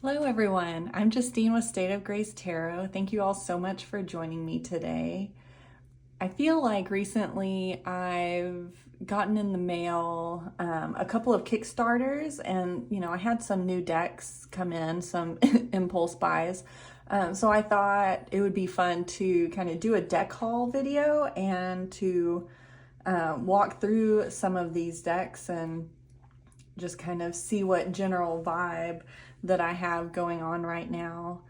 Hello everyone, I'm Justine with State of Grace Tarot. Thank you all so much for joining me today. I feel like recently I've gotten in the mail a couple of Kickstarters, and I had some new decks come in, some impulse buys. So I thought it would be fun to kind of do a deck haul video and to walk through some of these decks and just kind of see what general vibe that I have going on right now.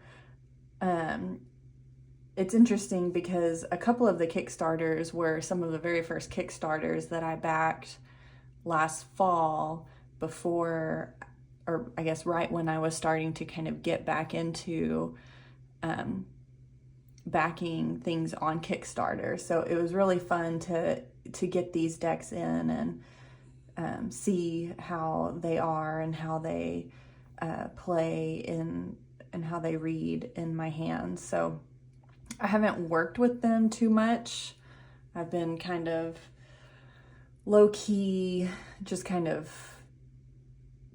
It's interesting because a couple of the Kickstarters were some of the very first Kickstarters that I backed last fall before, or I guess right when I was starting to kind of get back into backing things on Kickstarter. So it was really fun to get these decks in and see how they are and how they play in and how they read in my hands. So I haven't worked with them too much. I've been kind of low-key, just kind of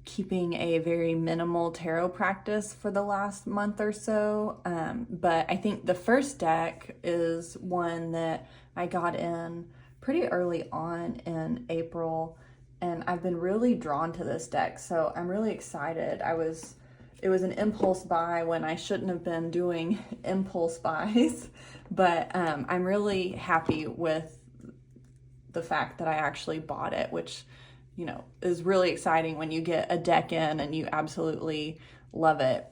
keeping a very minimal tarot practice for the last month or so. But I think the first deck is one that I got in pretty early on in April, and I've been really drawn to this deck, so I'm really excited. It was an impulse buy when I shouldn't have been doing impulse buys, but I'm really happy with the fact that I actually bought it, which, is really exciting when you get a deck in and you absolutely love it.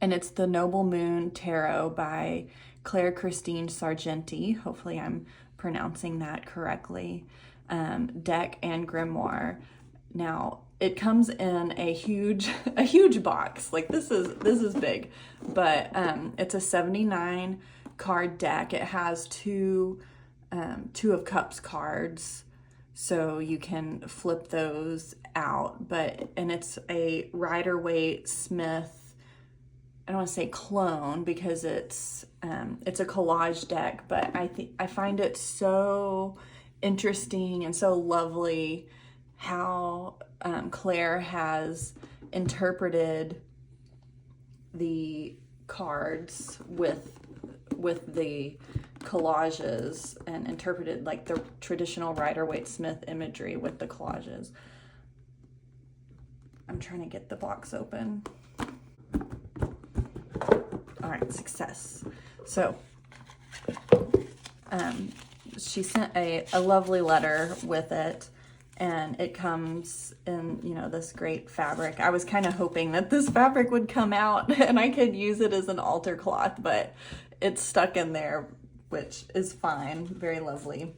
And it's the Noble Moon Tarot by Claire Christine Sargenti. Hopefully I'm pronouncing that correctly. Deck and grimoire. Now it comes in a huge box. Like this is big, but it's a 79 card deck. It has two of Cups cards, so you can flip those out. And it's a Rider-Waite Smith, I don't want to say clone because it's a collage deck, but I find it so interesting and so lovely how Claire has interpreted the cards with the collages and interpreted like the traditional Rider-Waite Smith imagery with the collages. I'm trying to get the box open. All right, success. So she sent a lovely letter with it, and it comes in, this great fabric. I was kind of hoping that this fabric would come out and I could use it as an altar cloth, but it's stuck in there, which is fine. Very lovely.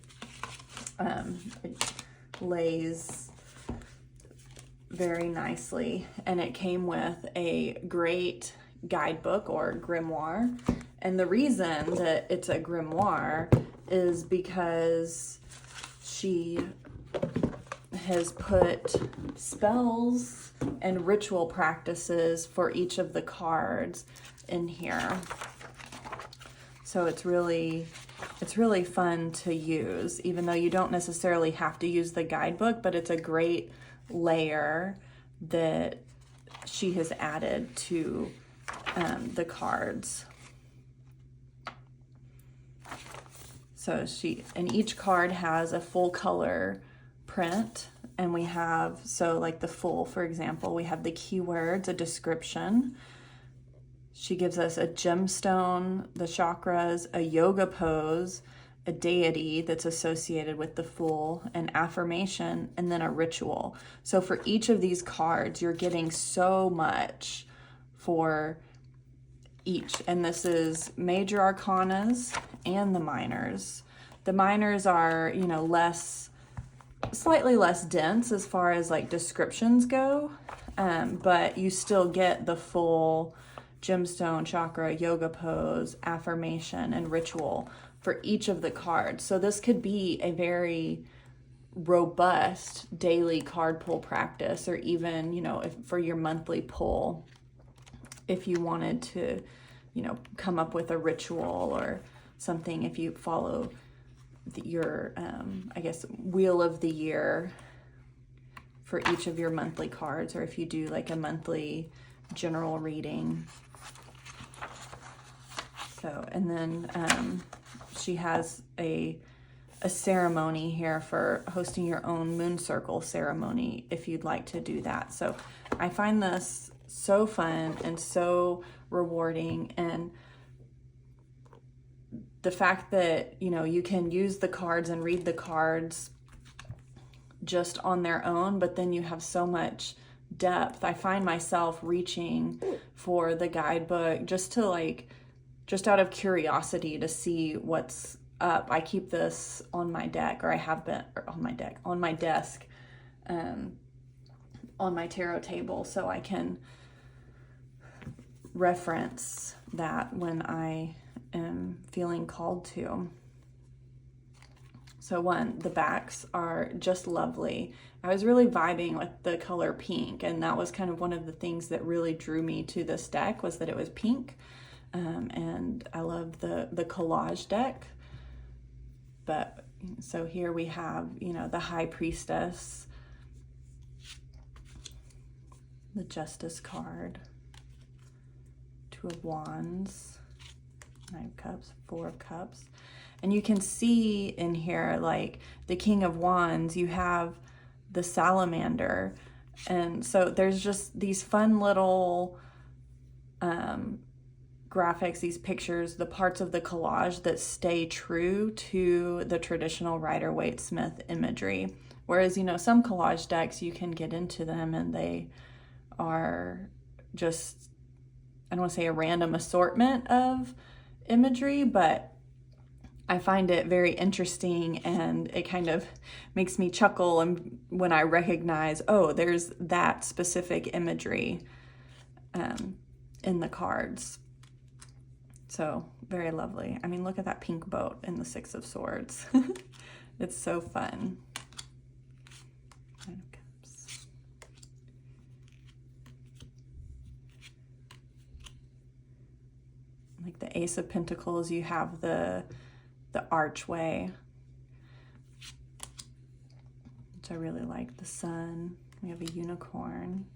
It lays very nicely, and it came with a great guidebook or grimoire. And the reason that it's a grimoire is because she has put spells and ritual practices for each of the cards in here. So it's really fun to use, even though you don't necessarily have to use the guidebook, but it's a great layer that she has added to the cards. So and each card has a full color print, and we have, so like the full, for example, we have the keywords, a description. She gives us a gemstone, the chakras, a yoga pose, a deity that's associated with the full, an affirmation, and then a ritual. So for each of these cards, you're getting so much for each. And this is major arcanas and the minors. The minors are, slightly less dense as far as like descriptions go, but you still get the full gemstone, chakra, yoga pose, affirmation, and ritual for each of the cards. So this could be a very robust daily card pull practice, or even, if for your monthly pull, if you wanted to, come up with a ritual or something, if you follow your, wheel of the year for each of your monthly cards, or if you do like a monthly general reading. So, and then she has a ceremony here for hosting your own moon circle ceremony if you'd like to do that. So I find this so fun and so rewarding, and the fact that, you know, you can use the cards and read the cards just on their own, but then you have so much depth. I find myself reaching for the guidebook just to just out of curiosity to see what's up. I keep this on my deck, or I have been, or on my deck, on my desk, on my tarot table, so I can reference that when I am feeling called to. So the backs are just lovely. I was really vibing with the color pink, and that was kind of one of the things that really drew me to this deck, was that it was pink. And I love the collage deck. But so here we have, you know, the High Priestess, the Justice card, Two of Wands, Nine of Cups, Four of Cups. And you can see in here, like the King of Wands, you have the Salamander. And so there's just these fun little graphics, these pictures, the parts of the collage that stay true to the traditional Rider-Waite-Smith imagery. Whereas, you know, some collage decks, you can get into them and they are just, I don't want to say a random assortment of imagery, but I find it very interesting, and it kind of makes me chuckle and when I recognize, oh, there's that specific imagery in the cards. So very lovely. I mean, look at that pink boat in the Six of Swords. It's so fun. Nine of Cups. Like the Ace of Pentacles, you have the archway, which I really like. The Sun. We have a unicorn.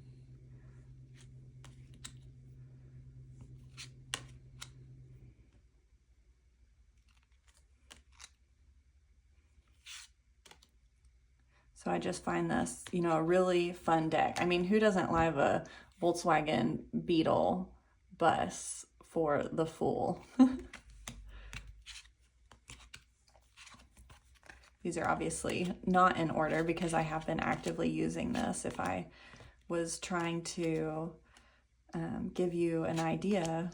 So I just find this, you know, a really fun deck. I mean, who doesn't love a Volkswagen Beetle bus for the Fool? These are obviously not in order because I have been actively using this. If I was trying to give you an idea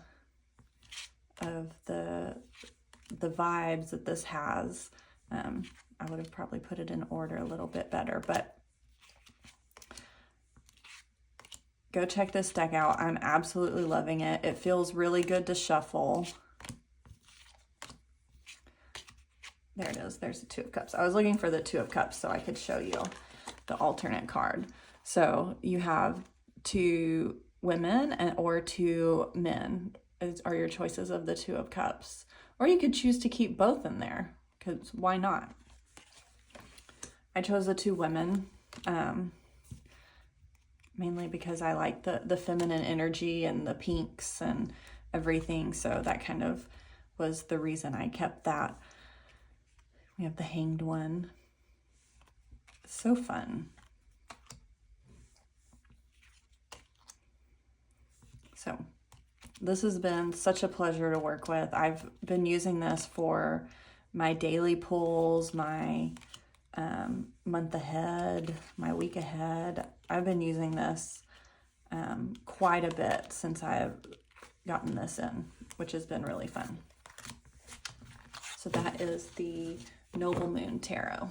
of the vibes that this has, I would have probably put it in order a little bit better, but go check this deck out. I'm absolutely loving it. It feels really good to shuffle. There it is. There's the Two of Cups. I was looking for the Two of Cups so I could show you the alternate card. So you have two women or two men are your choices of the Two of Cups. Or you could choose to keep both in there, because why not? I chose the two women, mainly because I like the feminine energy and the pinks and everything. So that kind of was the reason I kept that. We have the Hanged One. So fun. So this has been such a pleasure to work with. I've been using this for my daily pulls, my month ahead, my week ahead. I've been using this quite a bit since I have gotten this in, which has been really fun. So that is the Noble Moon Tarot.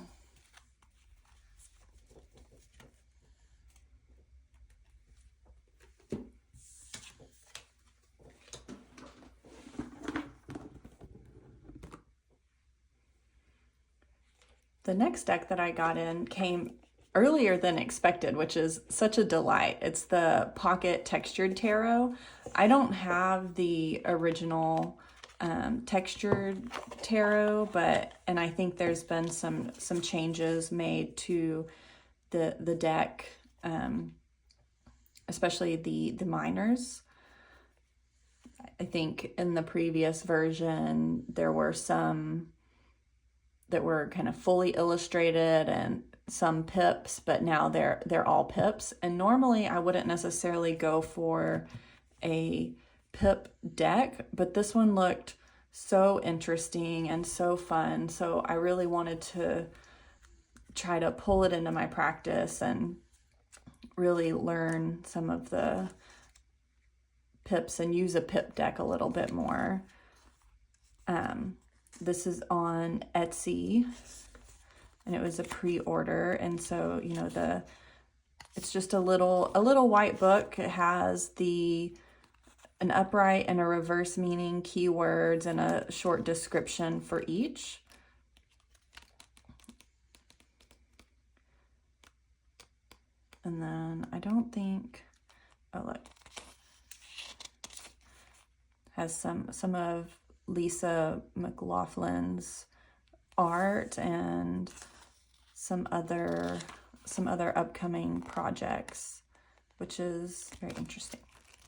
The next deck that I got in came earlier than expected, which is such a delight. It's the Pocket Textured Tarot. I don't have the original textured tarot, and I think there's been some changes made to the deck especially the minors. I think in the previous version, there were some that were kind of fully illustrated and some pips, but now they're all pips. And normally I wouldn't necessarily go for a pip deck, but this one looked so interesting and so fun. So I really wanted to try to pull it into my practice and really learn some of the pips and use a pip deck a little bit more. This is on Etsy, and it was a pre-order, and so it's just a little white book. It has an upright and a reverse meaning keywords and a short description for each. And then I don't think, oh look, has some of Lisa McLaughlin's art and some other upcoming projects, which is very interesting.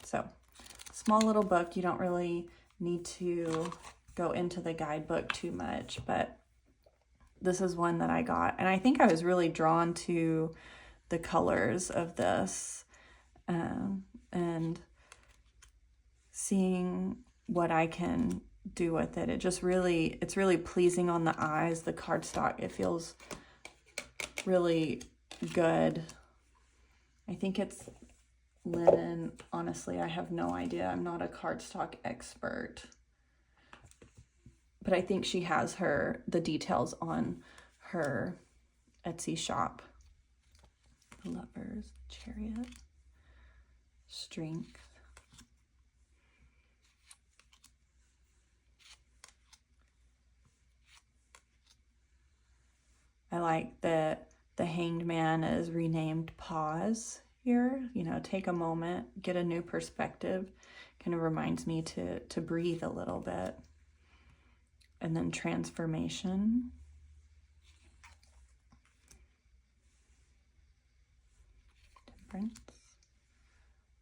So small little book. You don't really need to go into the guidebook too much, but this is one that I got, and I think I was really drawn to the colors of this, and seeing what I can do with it. It's really pleasing on the eyes. The cardstock, it feels really good. I think it's linen. Honestly, I have no idea. I'm not a cardstock expert, but I think she has the details on her Etsy shop. Lovers, Chariot, Strength. I like that the Hanged Man is renamed Pause here. Take a moment, get a new perspective. Kind of reminds me to breathe a little bit. And then Transformation. Temperance.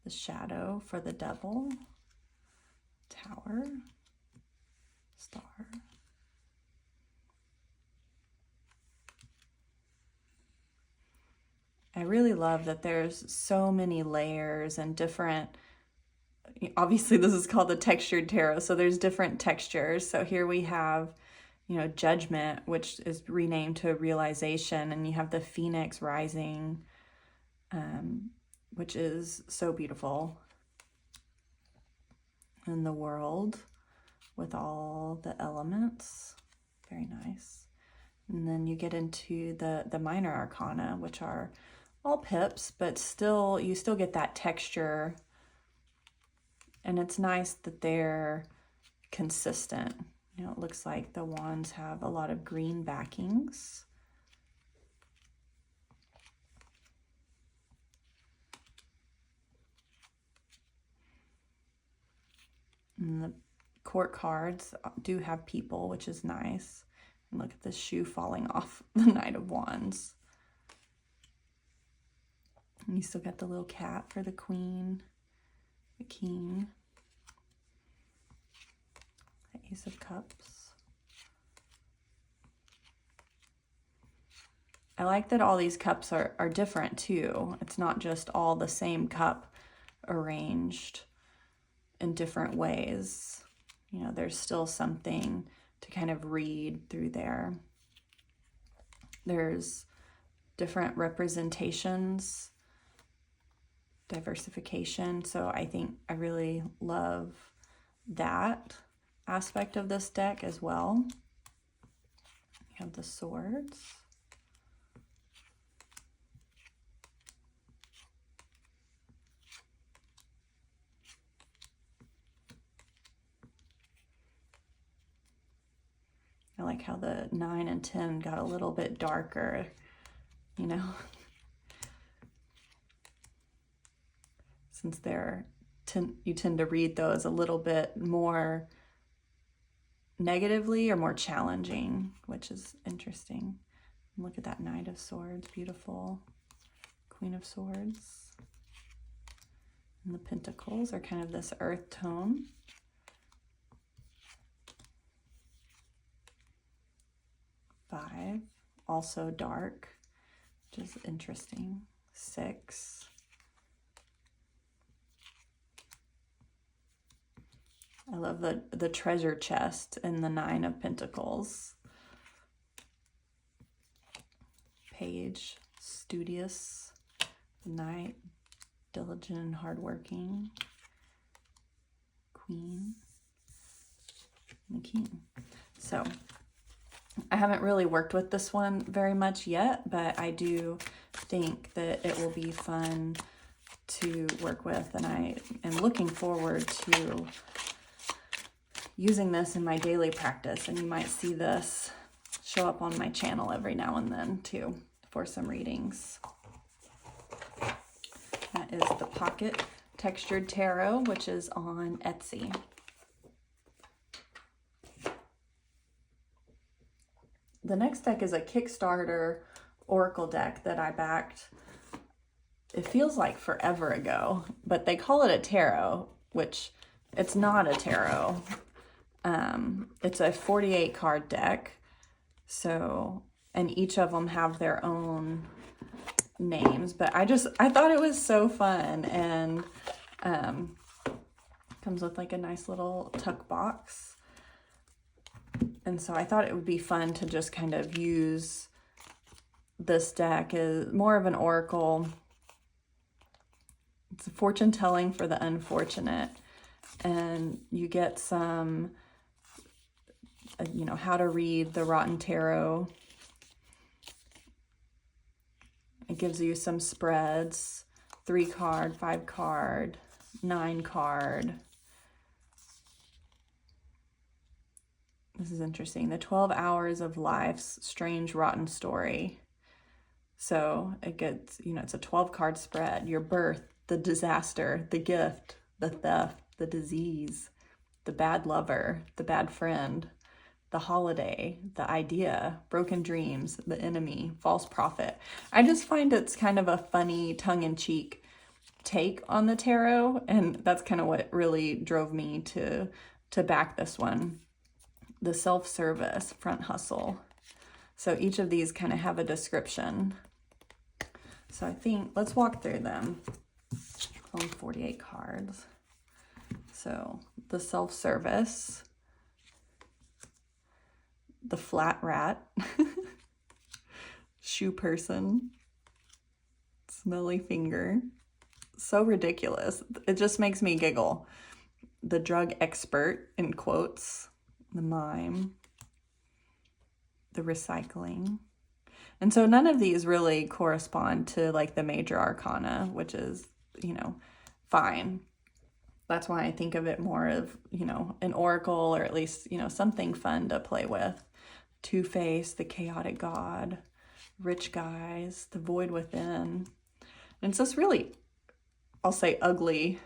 The Shadow for the Devil. Tower. Star. I really love that there's so many layers and different, obviously this is called the textured tarot, so there's different textures. So here we have, Judgment, which is renamed to Realization, and you have the Phoenix rising, which is so beautiful. And the World with all the elements, very nice. And then you get into the minor arcana, which are all pips, but you still get that texture. And it's nice that they're consistent. It looks like the wands have a lot of green backings. And the court cards do have people, which is nice. And look at this shoe falling off the Knight of Wands. And you still got the little cat for the Queen, the King, the Ace of Cups. I like that all these cups are different too. It's not just all the same cup arranged in different ways. There's still something to kind of read through there. There's different representations, diversification. So I think I really love that aspect of this deck as well. You have the swords. I like how the 9 and 10 got a little bit darker, since you tend to read those a little bit more negatively or more challenging, which is interesting. And look at that Knight of Swords, beautiful. Queen of Swords. And the pentacles are kind of this earth tone. 5, also dark, which is interesting. 6. I love the treasure chest in the 9 of Pentacles. Page, studious. The Knight, diligent and hardworking. Queen, and the King. So I haven't really worked with this one very much yet, but I do think that it will be fun to work with, and I am looking forward to using this in my daily practice, and you might see this show up on my channel every now and then too for some readings. That is the Pocket Textured Tarot, which is on Etsy. The next deck is a Kickstarter Oracle deck that I backed, it feels like forever ago, but they call it a tarot, which it's not a tarot. It's a 48 card deck. So, and each of them have their own names, but I thought it was so fun, and comes with like a nice little tuck box. And so I thought it would be fun to just kind of use this deck as more of an oracle. It's a fortune telling for the unfortunate, and you get some, you know, how to read the Rotten Tarot. It gives you some spreads, 3 card, 5 card, 9 card. This is interesting. The 12 hours of life's strange, rotten story. So it gets, you know, it's a 12 card spread. Your birth, the disaster, the gift, the theft, the disease, the bad lover, the bad friend, the holiday, the idea, broken dreams, the enemy, false prophet. I just find it's kind of a funny tongue-in-cheek take on the tarot, and that's kind of what really drove me to back this one. The self-service, front hustle. So each of these kind of have a description. So I think, let's walk through them. Only 48 cards. So the self-service, the flat rat, shoe person, smelly finger. So ridiculous. It just makes me giggle. The drug expert, in quotes, the mime, the recycling. And so none of these really correspond to like the major arcana, which is, you know, fine. That's why I think of it more of, you know, an oracle, or at least, you know, something fun to play with. Two-Face, the chaotic god, rich guys, the void within. And it's just really, I'll say ugly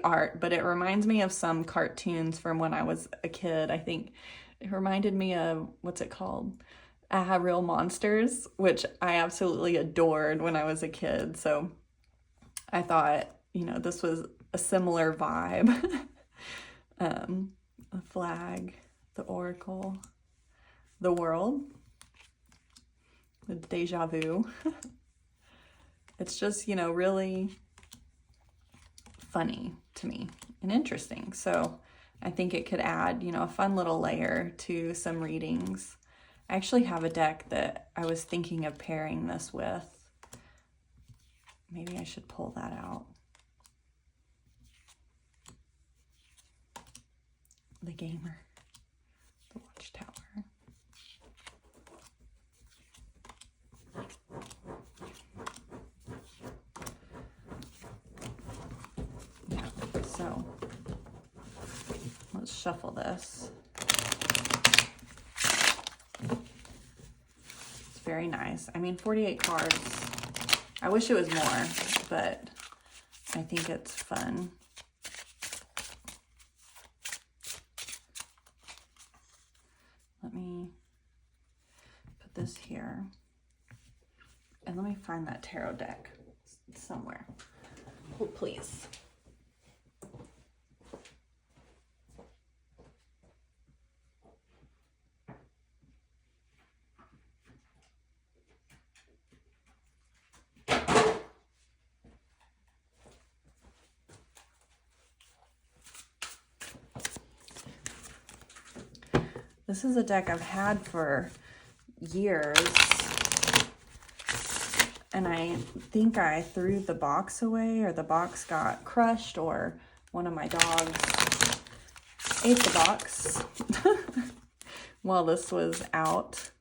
art, but it reminds me of some cartoons from when I was a kid. I think it reminded me of, what's it called? Real Monsters, which I absolutely adored when I was a kid. So I thought, you know, this was a similar vibe. The flag, the oracle, the world, the deja vu. It's just, you know, really funny to me and interesting. So I think it could add, you know, a fun little layer to some readings. I actually have a deck that I was thinking of pairing this with. Maybe I should pull that out. The Gamer, the Watchtower. Yeah, so let's shuffle this. It's very nice. I mean, 48 cards. I wish it was more, but I think it's fun. Let me put this here. And let me find that tarot deck somewhere. Oh, please. This is a deck I've had for years, and I think I threw the box away, or the box got crushed, or one of my dogs ate the box while this was out.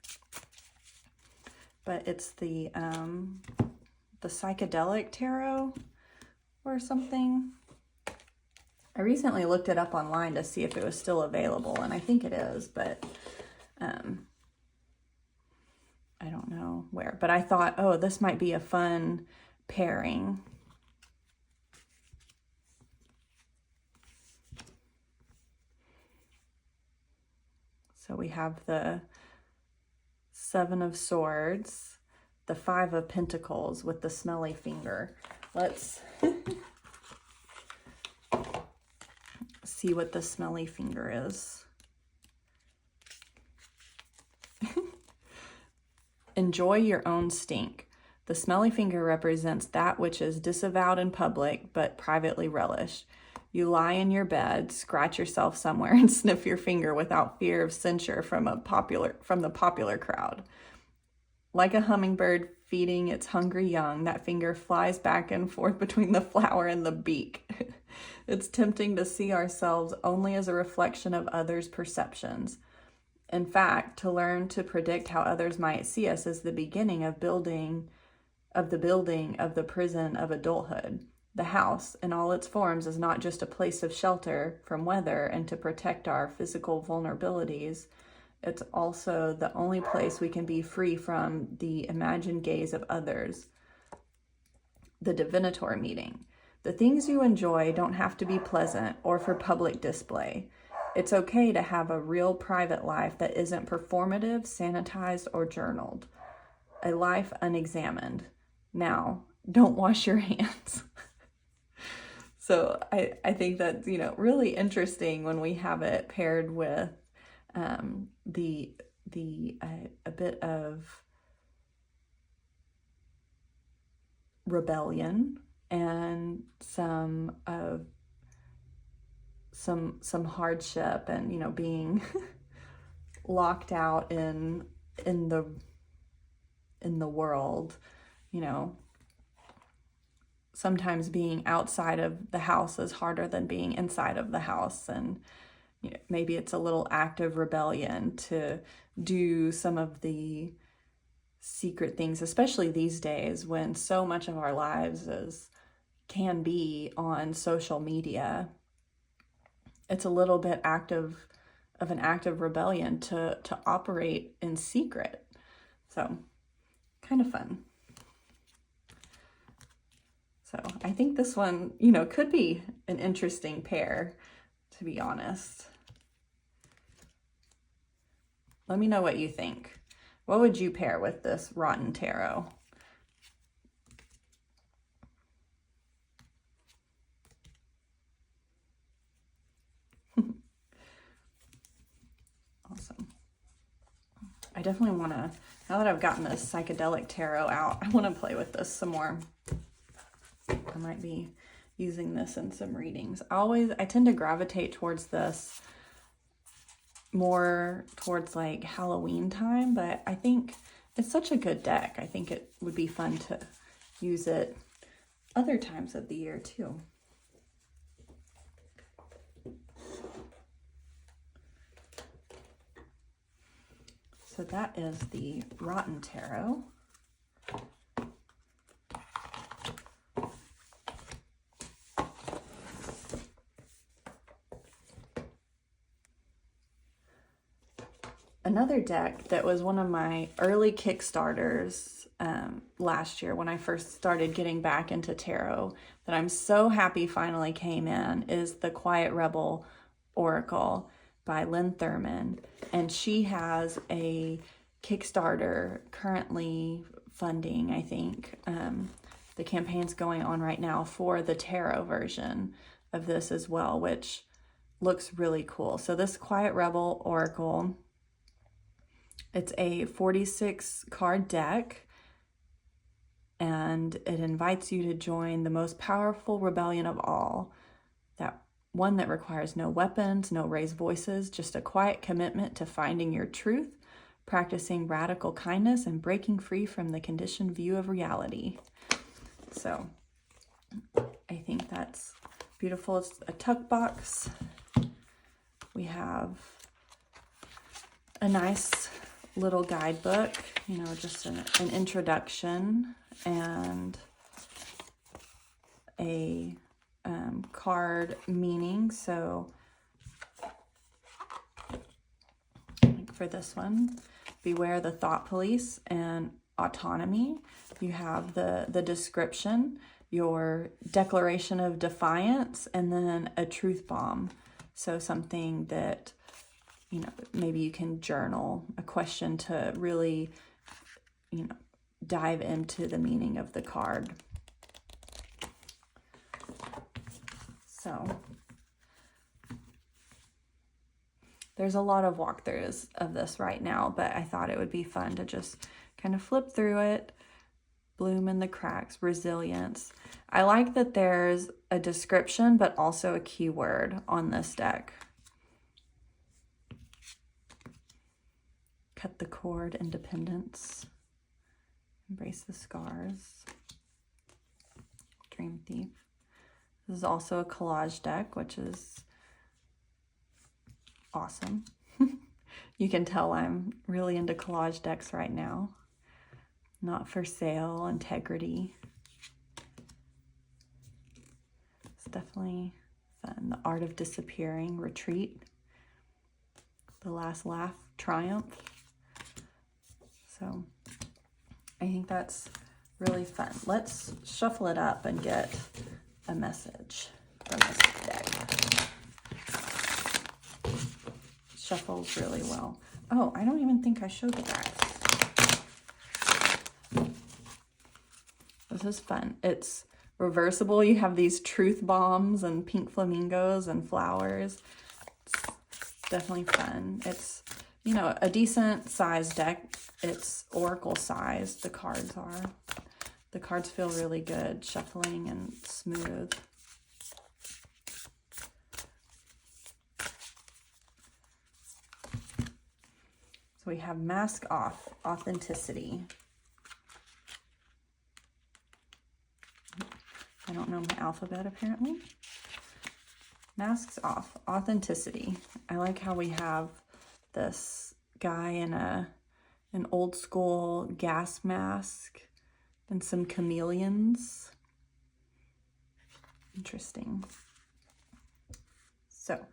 But it's the Psychedelic Tarot or something. I recently looked it up online to see if it was still available, and I think it is, but I don't know where. But I thought, oh, this might be a fun pairing. So we have the Seven of Swords, the Five of Pentacles with the smelly finger. Let's see what the smelly finger is. Enjoy your own stink. The smelly finger represents that which is disavowed in public but privately relished. You lie in your bed, scratch yourself somewhere, and sniff your finger without fear of censure from the popular crowd. Like a hummingbird feeding its hungry young, that finger flies back and forth between the flower and the beak. It's tempting to see ourselves only as a reflection of others' perceptions. In fact, to learn to predict how others might see us is the beginning of the building of the prison of adulthood. The house, in all its forms, is not just a place of shelter from weather and to protect our physical vulnerabilities. It's also the only place we can be free from the imagined gaze of others. The divinator meeting. The things you enjoy don't have to be pleasant or for public display. It's okay to have a real private life that isn't performative, sanitized, or journaled. A life unexamined. Now, don't wash your hands. So I think that's, really interesting when we have it paired with a bit of rebellion and some hardship, and being locked out in the world. Sometimes being outside of the house is harder than being inside of the house, and maybe it's a little act of rebellion to do some of the secret things, especially these days when so much of our lives can be on social media. It's a little bit of an act of rebellion to operate in secret. So kind of fun. So I think this one, could be an interesting pair, to be honest. Let me know what you think. What would you pair with this Rotten Tarot? Awesome. I definitely want to, now that I've gotten this Psychedelic Tarot out, I want to play with this some more. I might be using this in some readings. I tend to gravitate towards this more towards like Halloween time, but I think it's such a good deck. I think it would be fun to use it other times of the year too. So that is the Rotten Tarot. Another deck that was one of my early Kickstarters last year when I first started getting back into tarot, that I'm so happy finally came in, is the Quiet Rebel Oracle by Lynn Thurman. And she has a Kickstarter currently funding, I think. The campaign's going on right now for the tarot version of this as well, which looks really cool. So this Quiet Rebel Oracle, it's a 46 card deck, and it invites you to join the most powerful rebellion of all, that one that requires no weapons, no raised voices, just a quiet commitment to finding your truth, practicing radical kindness, and breaking free from the conditioned view of reality. So I think that's beautiful. It's a tuck box. We have a nice little guidebook, you know, just an introduction, and a card meaning. So like for this one, beware the thought police and autonomy. You have the description, your declaration of defiance, and then a truth bomb. So something that, you know, maybe you can journal, a question to really, you know, dive into the meaning of the card. So there's a lot of walkthroughs of this right now, but I thought it would be fun to just kind of flip through it. Bloom in the cracks, resilience. I like that there's a description, but also a keyword on this deck. Cut the cord, independence. Embrace the scars. Dream thief. This is also a collage deck, which is awesome. You can tell I'm really into collage decks right now. Not for sale, integrity. It's definitely fun. The art of disappearing, retreat. The last laugh, triumph. So I think that's really fun. Let's shuffle it up and get a message from this deck. Shuffles really well. Oh, I don't even think I showed the back. This is fun. It's reversible. You have these truth bombs and pink flamingos and flowers. It's definitely fun. It's, you know, a decent size deck. It's oracle size, the cards are. The cards feel really good, shuffling and smooth. So we have mask off, authenticity. I don't know my alphabet apparently. Masks off, authenticity. I like how we have this guy in an old school gas mask and some chameleons. Interesting. So,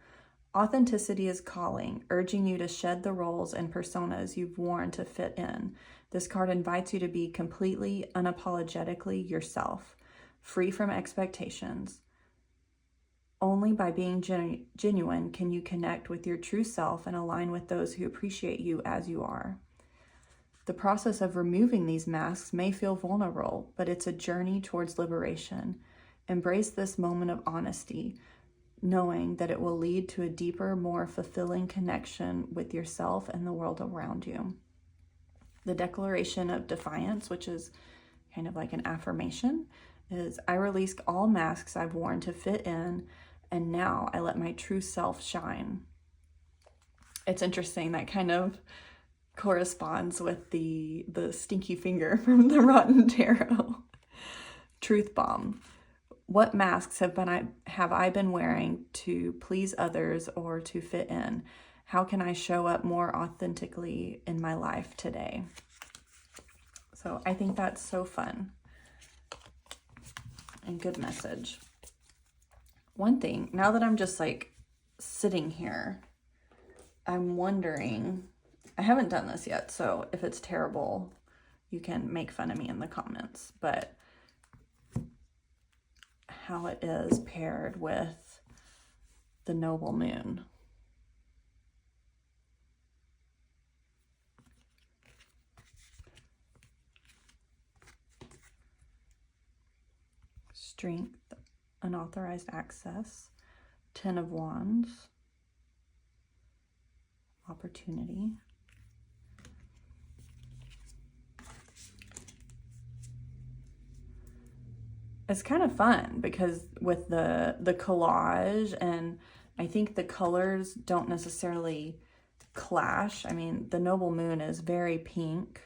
authenticity is calling, urging you to shed the roles and personas you've worn to fit in. This card invites you to be completely, unapologetically yourself, free from expectations. Only by being genuine can you connect with your true self and align with those who appreciate you as you are. The process of removing these masks may feel vulnerable, but it's a journey towards liberation. Embrace this moment of honesty, knowing that it will lead to a deeper, more fulfilling connection with yourself and the world around you. The declaration of defiance, which is kind of like an affirmation, is I release all masks I've worn to fit in, and now I let my true self shine. It's interesting, that kind of corresponds with the stinky finger from the Rotten Tarot. Truth bomb. What masks have I been wearing to please others or to fit in? How can I show up more authentically in my life today? So I think that's so fun and good message. One thing, now that I'm just like sitting here, I'm wondering, I haven't done this yet, so if it's terrible, you can make fun of me in the comments, but how it is paired with the noble moon. Strength, unauthorized access, 10 of Wands, opportunity. it's kind of fun because with the collage, and I think the colors don't necessarily clash. I mean, the Noble Moon is very pink.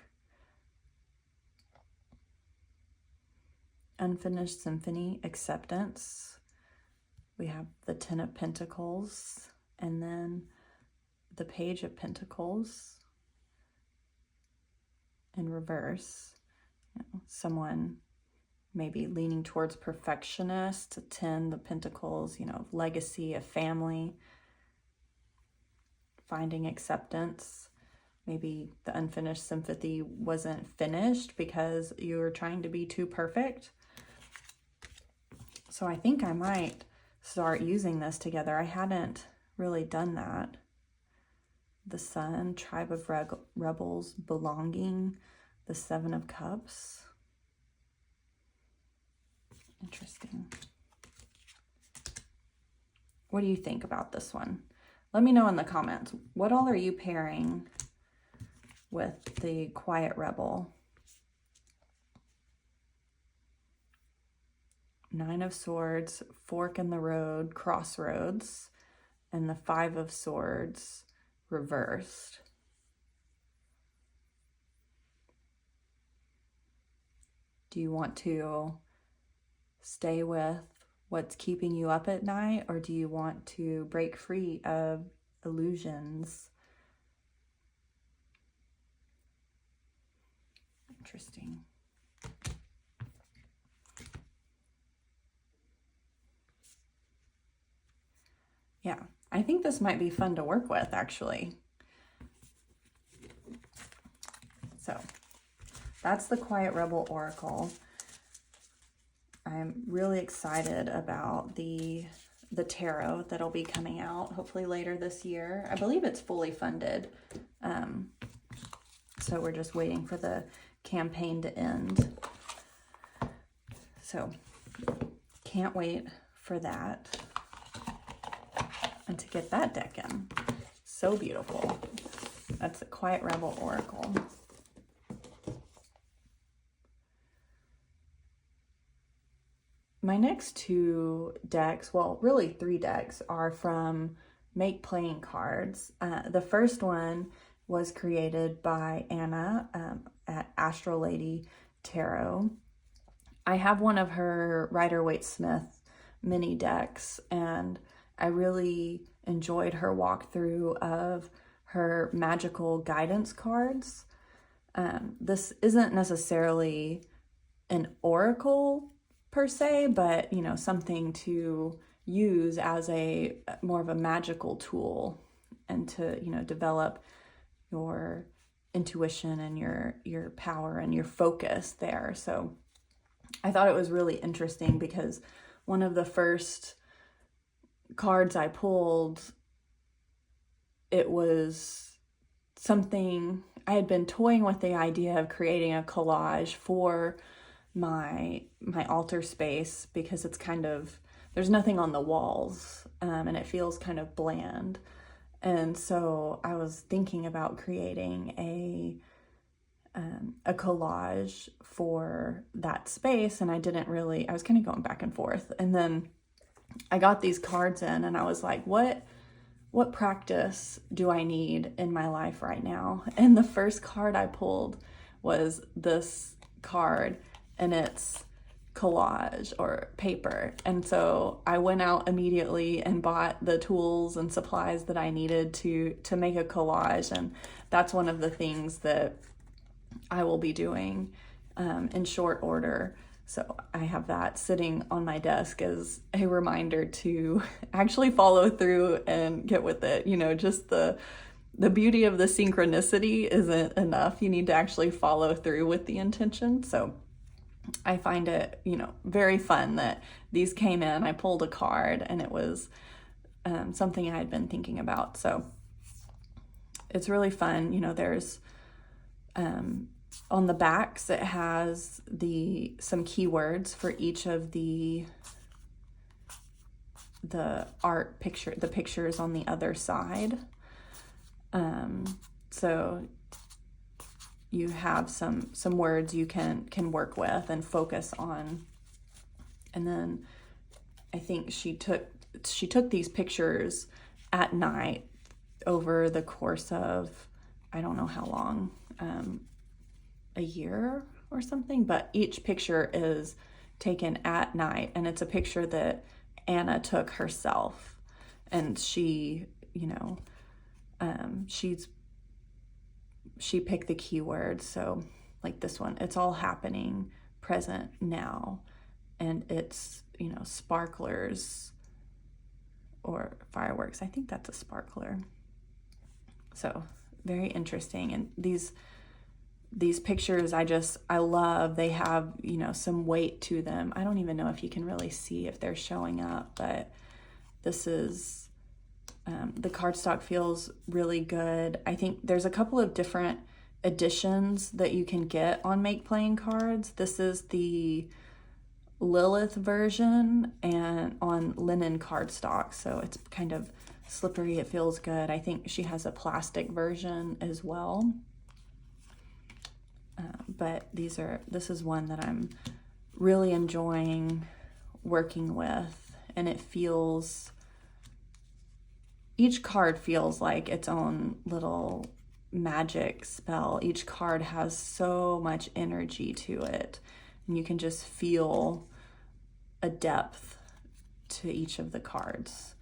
Unfinished Symphony, Acceptance. We have the Ten of Pentacles, and then the Page of Pentacles in reverse. You know, someone maybe leaning towards perfectionist. 10, the Pentacles, you know, legacy, a family, finding acceptance. Maybe the Unfinished Symphony wasn't finished because you were trying to be too perfect. So I think I might start using this together. I hadn't really done that. The Sun, Tribe of Rebels, Belonging, the Seven of Cups. Interesting. What do you think about this one? Let me know in the comments. What all are you pairing with the Quiet Rebel? Nine of Swords, Fork in the Road, Crossroads, and the Five of Swords reversed. Do you want to stay with what's keeping you up at night, or do you want to break free of illusions? Interesting. Yeah, I think this might be fun to work with, actually. So that's the Quiet Rebel Oracle. I'm really excited about the tarot that'll be coming out hopefully later this year. I believe it's fully funded. So we're just waiting for the campaign to end. So can't wait for that. And to get that deck in. So beautiful. That's the Quiet Rebel Oracle. My next two decks, well, really three decks, are from Make Playing Cards. The first one was created by Anna at Astral Lady Tarot. I have one of her Rider-Waite-Smith mini decks, and I really enjoyed her walkthrough of her Magickal guidance cards. This isn't necessarily an oracle per se, but you know, something to use as a more of a magical tool, and to, you know, develop your intuition and your power and your focus there. So I thought it was really interesting because one of the first cards I pulled, it was something I had been toying with, the idea of creating a collage for my altar space, because it's kind of, there's nothing on the walls, and it feels kind of bland. And so I was thinking about creating a collage for that space, and I was kind of going back and forth. And then I got these cards in, and I was like, what practice do I need in my life right now? And the first card I pulled was this card, and it's collage or paper. And so I went out immediately and bought the tools and supplies that I needed to make a collage. And that's one of the things that I will be doing in short order. So I have that sitting on my desk as a reminder to actually follow through and get with it. You know, just the beauty of the synchronicity isn't enough. You need to actually follow through with the intention. So I find it, you know, very fun that these came in. I pulled a card, and it was something I had been thinking about. So it's really fun. You know, there's on the backs, it has some keywords for each of the art picture, the pictures on the other side. So you have some words you can work with and focus on And then I think she took these pictures at night over the course of, I don't know how long, a year or something, but each picture is taken at night, and it's a picture that Anna took herself. And she, you know, she picked the keywords. So like this one, it's all happening present now. And it's, you know, sparklers or fireworks. I think that's a sparkler. So very interesting. And these pictures, I love. They have, you know, some weight to them. I don't even know if you can really see if they're showing up, but this is, the cardstock feels really good. I think there's a couple of different editions that you can get on Make Playing cards. This is the Lilith version and on linen cardstock, so it's kind of slippery. It feels good. I think she has a plastic version as well. But this is one that I'm really enjoying working with, and it feels, each card feels like its own little magic spell. Each card has so much energy to it, and you can just feel a depth to each of the cards,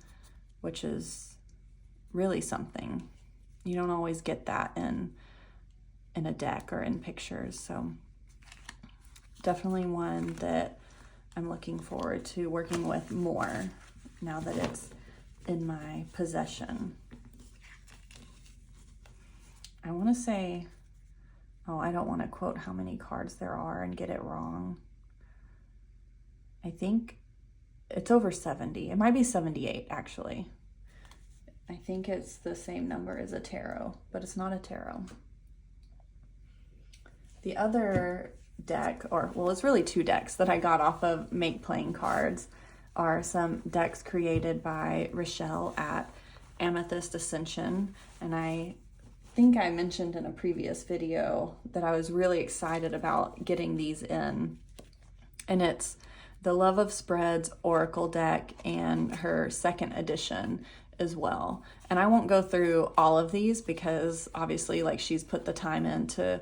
which is really something. You don't always get that in a deck or in pictures. So definitely one that I'm looking forward to working with more now that it's in my possession. I want to say, I don't want to quote how many cards there are and get it wrong. I think it's over 70. It might be 78 actually. I think it's the same number as a tarot, but it's not a tarot. The other deck, it's really two decks that I got off of Make Playing Cards, are some decks created by Rochelle at Amethyst Ascension. And I think I mentioned in a previous video that I was really excited about getting these in. And it's the Love of Spreads Oracle deck and her second edition as well. And I won't go through all of these because obviously like she's put the time in to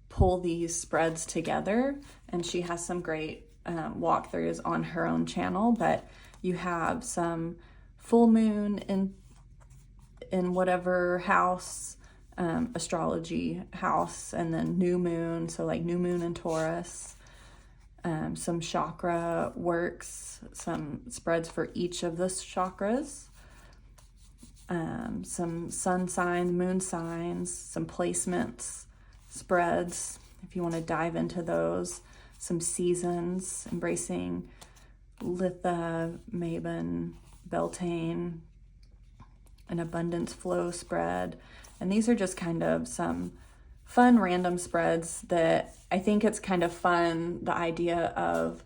pull these spreads together, and she has some great walkthroughs on her own channel. But you have some full moon in whatever house, astrology house, and then new moon, so like new moon in Taurus, some chakra works, some spreads for each of the chakras, some sun signs, moon signs, some placements, spreads if you want to dive into those, some seasons, embracing Litha, Mabon, Beltane, an abundance flow spread. And these are just kind of some fun random spreads that I think it's kind of fun, the idea of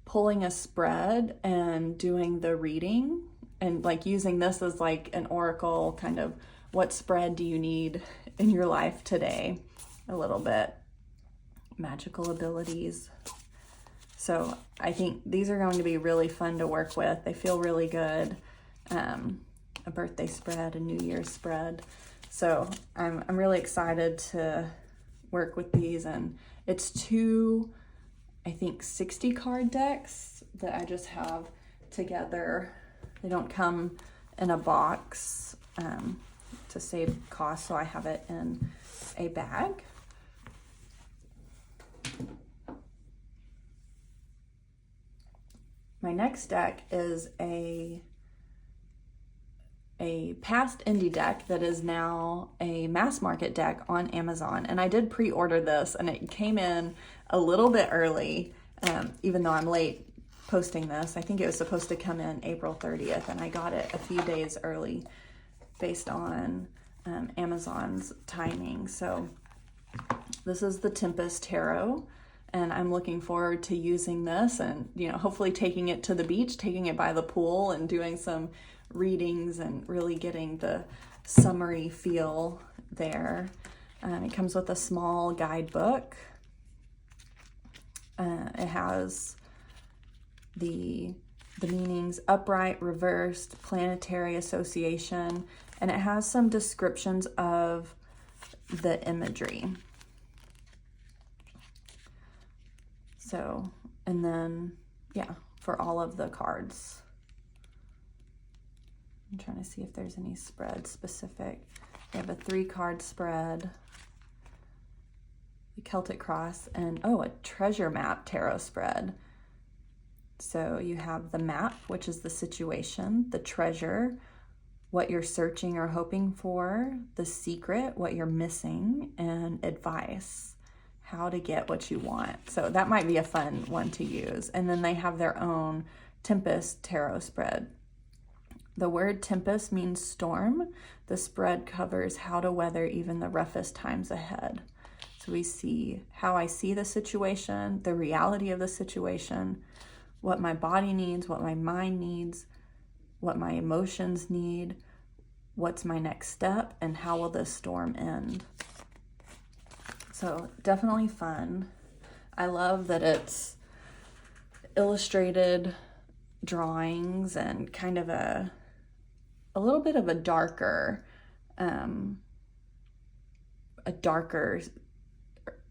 pulling a spread and doing the reading, and like using this as like an oracle, kind of what spread do you need in your life today, a little bit. Magical abilities. So I think these are going to be really fun to work with. They feel really good. A birthday spread, a New Year's spread. So I'm really excited to work with these. And it's two, I think, 60 card decks that I just have together. They don't come in a box to save cost, so I have it in a bag. My next deck is a past indie deck that is now a mass market deck on Amazon. And I did pre-order this, and it came in a little bit early, even though I'm late posting this. I think it was supposed to come in April 30th, and I got it a few days early based on Amazon's timing. So this is the Tempest Tarot, and I'm looking forward to using this and, you know, hopefully taking it to the beach, taking it by the pool and doing some readings and really getting the summery feel there. It comes with a small guidebook. It has the meanings: upright, reversed, planetary association, and it has some descriptions of the imagery. So, and then, yeah, for all of the cards. I'm trying to see if there's any spread specific. We have a 3-card spread, the Celtic Cross, and a treasure map tarot spread. So you have the map, which is the situation, the treasure, what you're searching or hoping for, the secret, what you're missing, and advice, how to get what you want. So that might be a fun one to use. And then they have their own Tempest Tarot spread. The word tempest means storm. The spread covers how to weather even the roughest times ahead. So we see how I see the situation, the reality of the situation, what my body needs, what my mind needs, what my emotions need, what's my next step, and how will this storm end. So definitely fun. I love that it's illustrated drawings and kind of a little bit of a darker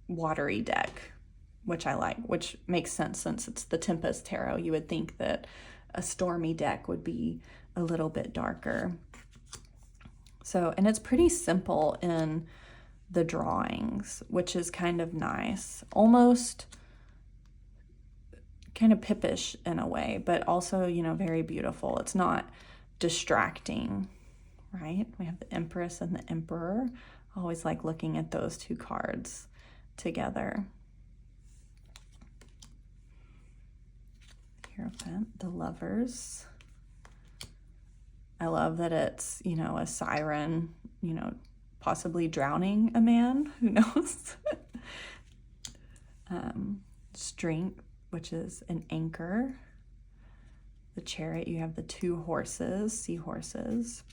watery deck, which I like, which makes sense since it's the Tempest Tarot. You would think that a stormy deck would be a little bit darker. So, and it's pretty simple in the drawings, which is kind of nice, almost kind of pippish in a way, but also, very beautiful. It's not distracting, right? We have the Empress and the Emperor. I always like looking at those 2 cards together. Hierophant, the Lovers. I love that it's, a siren, possibly drowning a man, who knows? Strength, which is an anchor. The Chariot, you have the 2 horses, seahorses.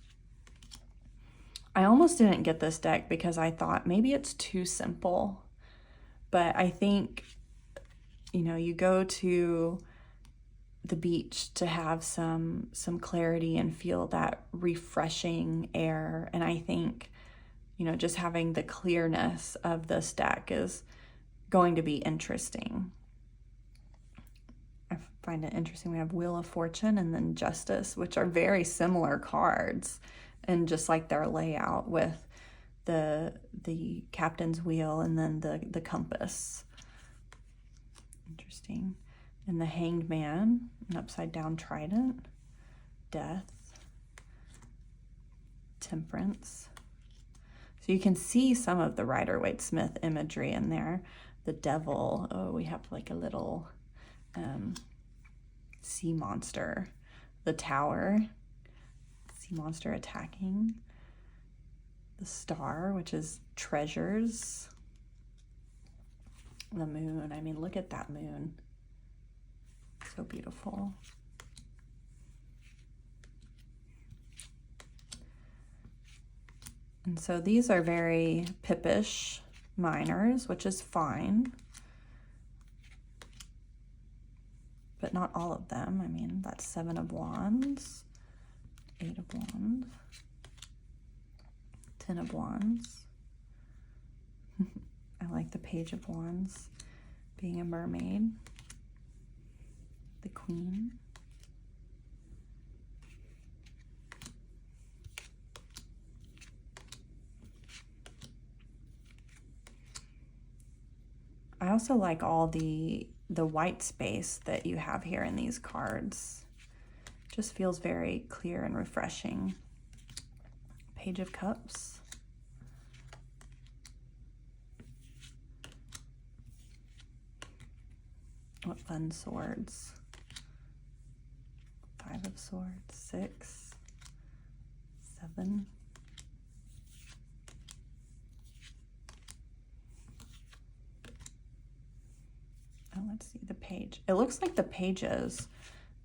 I almost didn't get this deck because I thought maybe it's too simple. But I think, you go to the beach to have some clarity and feel that refreshing air. And I think, just having the clearness of this deck is going to be interesting. I find it interesting. We have Wheel of Fortune and then Justice, which are very similar cards, and just like their layout with the Captain's Wheel and then the compass. Interesting. And the Hanged Man, an upside down trident, Death, Temperance. So you can see some of the Rider-Waite-Smith imagery in there. The Devil, we have like a little sea monster. The Tower, sea monster attacking. The Star, which is treasures. The Moon, look at that moon. So beautiful. And so these are very pippish minors, which is fine. But not all of them. That's 7 of Wands, 8 of Wands, 10 of Wands. I like the Page of Wands being a mermaid. The Queen. I also like all the white space that you have here in these cards. Just feels very clear and refreshing. Page of Cups. What fun swords. 5 of Swords, 6, 7. Oh, let's see the page. It looks like the pages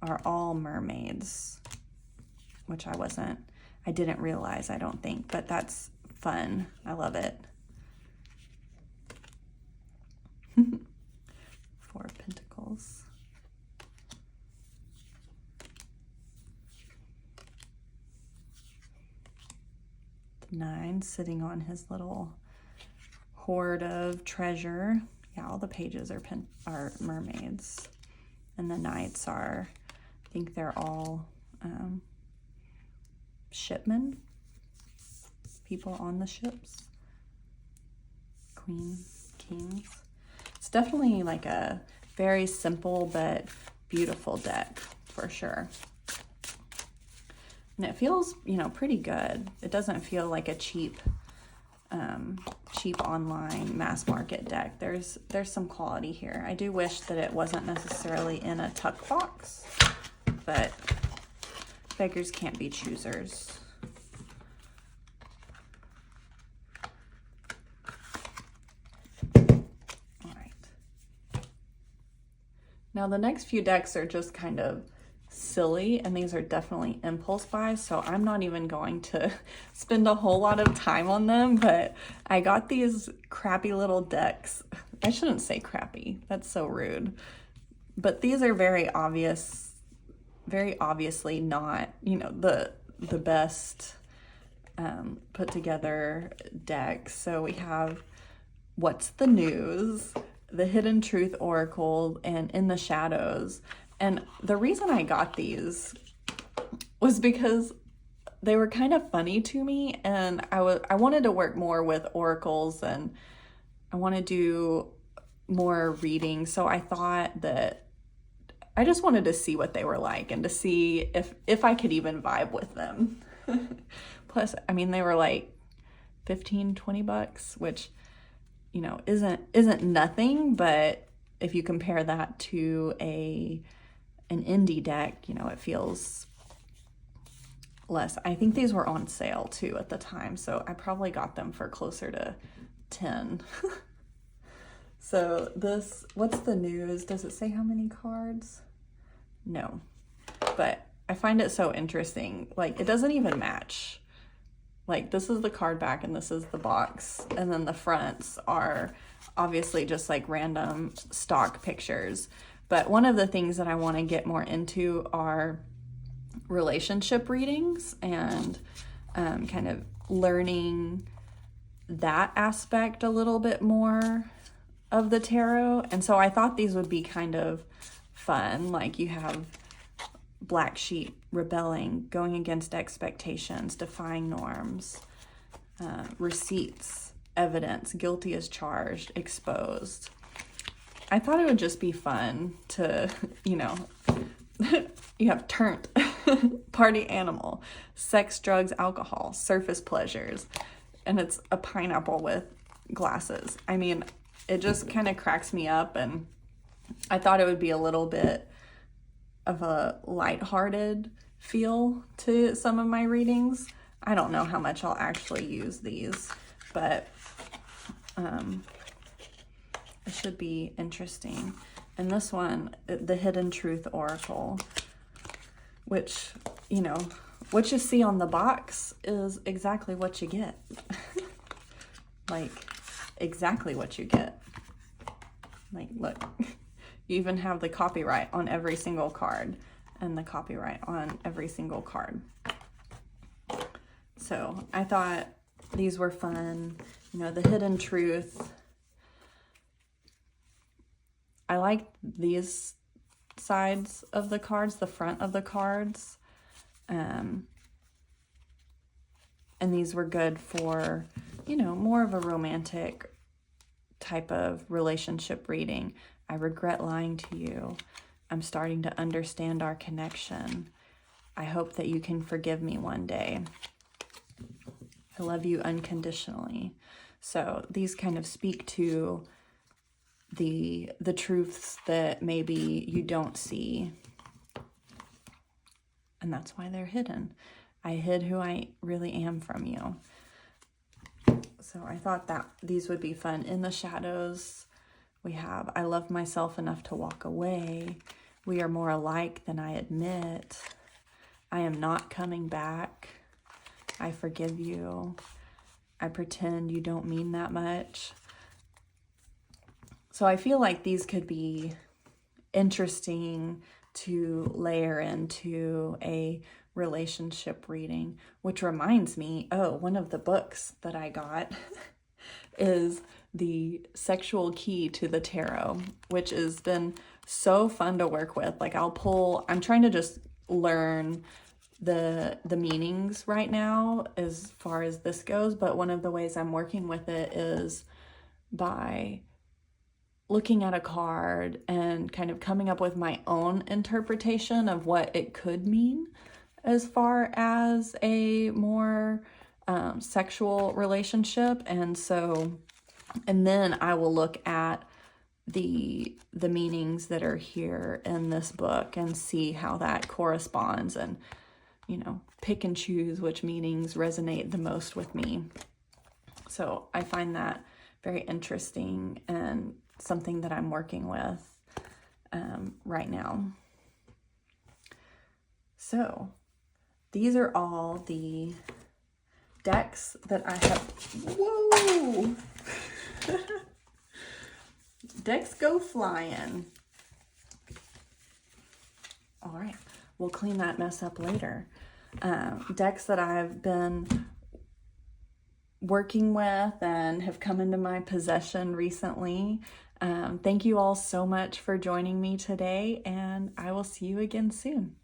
are all mermaids, which I didn't realize, I don't think, but that's fun. I love it. 4 of Pentacles. 9 sitting on his little hoard of treasure. Yeah, all the pages are mermaids. And the knights are, I think they're all shipmen, people on the ships. Queen, kings. It's definitely like a very simple but beautiful deck for sure. And it feels, you know, pretty good. It doesn't feel like a cheap online mass market deck. There's some quality here. I do wish that it wasn't necessarily in a tuck box, but beggars can't be choosers. All right. Now the next few decks are just kind of silly, and these are definitely impulse buys, so I'm not even going to spend a whole lot of time on them, but I got these crappy little decks. I shouldn't say crappy, that's so rude, but these are very obviously not, you know, the best put together decks. So we have What's the News, the Hidden Truth Oracle, and In the Shadows. And the reason I got these was because they were kind of funny to me, and I wanted to work more with oracles, and I want to do more reading. So I thought that I just wanted to see what they were like and to see if I could even vibe with them. Plus, I mean, they were like 15, 20 bucks, which, you know, isn't nothing, but if you compare that to an indie deck, you know, it feels less. I think these were on sale too at the time, so I probably got them for closer to 10. So this, What's the News? Does it say how many cards? No, but I find it so interesting. Like, it doesn't even match. Like, this is the card back and this is the box, and then the fronts are obviously just like random stock pictures. But one of the things that I want to get more into are relationship readings and kind of learning that aspect a little bit more of the tarot. And so I thought these would be kind of fun. Like, you have Black Sheep, rebelling, going against expectations, defying norms, receipts, evidence, guilty as charged, exposed. I thought it would just be fun to, you know, you have turnt, party animal, sex, drugs, alcohol, surface pleasures, and it's a pineapple with glasses. I mean, it just kind of cracks me up, and I thought it would be a little bit of a lighthearted feel to some of my readings. I don't know how much I'll actually use these, but it should be interesting. And this one, the Hidden Truth Oracle, which, you know, what you see on the box is exactly what you get. Like, exactly what you get. Like, look, you even have the copyright on every single card and the copyright on every single card. So I thought these were fun. You know, the Hidden Truth. I like these sides of the cards, the front of the cards. And these were good for, you know, more of a romantic type of relationship reading. I regret lying to you. I'm starting to understand our connection. I hope that you can forgive me one day. I love you unconditionally. So these kind of speak to the truths that maybe you don't see. And that's why they're hidden. I hid who I really am from you. So I thought that these would be fun. In the Shadows, we have, I love myself enough to walk away. We are more alike than I admit. I am not coming back. I forgive you. I pretend you don't mean that much. So I feel like these could be interesting to layer into a relationship reading, which reminds me, oh, one of the books that I got is The Sexual Key to the Tarot, which has been so fun to work with. Like I'm trying to just learn the meanings right now as far as this goes, but one of the ways I'm working with it is by looking at a card and kind of coming up with my own interpretation of what it could mean as far as a more sexual relationship. And then I will look at the meanings that are here in this book and see how that corresponds, and pick and choose which meanings resonate the most with me. So I find that very interesting and something that I'm working with right now. So these are all the decks that I have. Whoa! Decks go flying. All right, we'll clean that mess up later. Decks that I've been working with and have come into my possession recently. Thank you all so much for joining me today, and I will see you again soon.